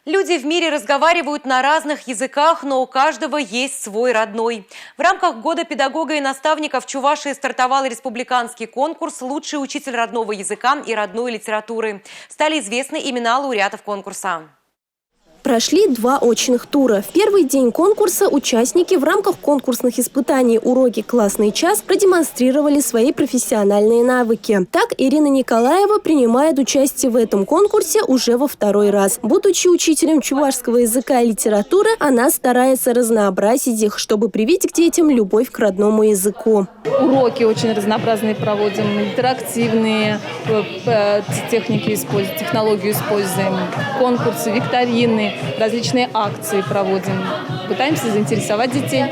Люди в мире разговаривают на разных языках, но у каждого есть свой родной. В рамках Года педагога и наставника в Чувашии стартовал республиканский конкурс «Лучший учитель родного языка и родной литературы». Стали известны имена лауреатов конкурса. Прошли два очных тура. В первый день конкурса участники в рамках конкурсных испытаний «Уроки. Классный час» продемонстрировали свои профессиональные навыки. Так, Ирина Николаева принимает участие в этом конкурсе уже во второй раз. Будучи учителем чувашского языка и литературы, она старается разнообразить их, чтобы привить к детям любовь к родному языку. Уроки очень разнообразные проводим, интерактивные техники используем, технологию используем, конкурсы, викторины, различные акции проводим. Пытаемся заинтересовать детей,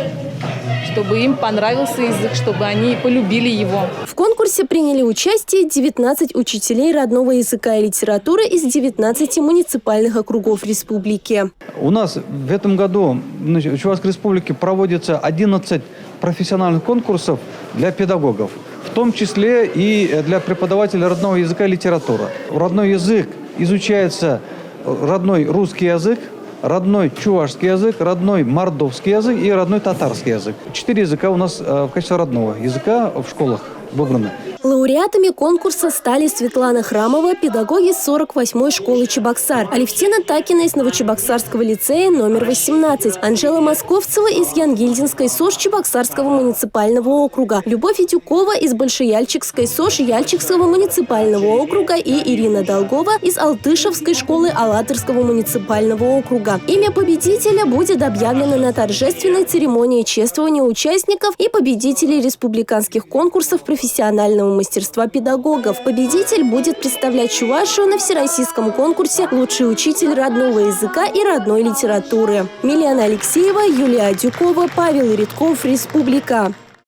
чтобы им понравился язык, чтобы они полюбили его. В конкурсе приняли участие 19 учителей родного языка и литературы из 19 муниципальных округов республики. У нас в этом году в Чувашской республике проводится 11 профессиональных конкурсов для педагогов, в том числе и для преподавателей родного языка и литературы. Родной язык изучается родной русский язык, родной чувашский язык, родной мордовский язык и родной татарский язык. 4 языка у нас в качестве родного языка в школах выбраны. Лауреатами конкурса стали Светлана Храмова, педагоги 48-й школы Чебоксар, Алевтина Такина из Новочебоксарского лицея номер 18, Анжела Московцева из Янгильдинской СОЖ Чебоксарского муниципального округа, Любовь Итюкова из Большеяльчикской СОЖ Яльчикского муниципального округа и Ирина Долгова из Алтышевской школы Алатырского муниципального округа. Имя победителя будет объявлено на торжественной церемонии чествования участников и победителей республиканских конкурсов профессионального мастерства педагогов. Победитель будет представлять Чувашию на всероссийском конкурсе «Лучший учитель родного языка и родной литературы». Милена Алексеева, Юлия Адюкова, Павел Иридков, Республика.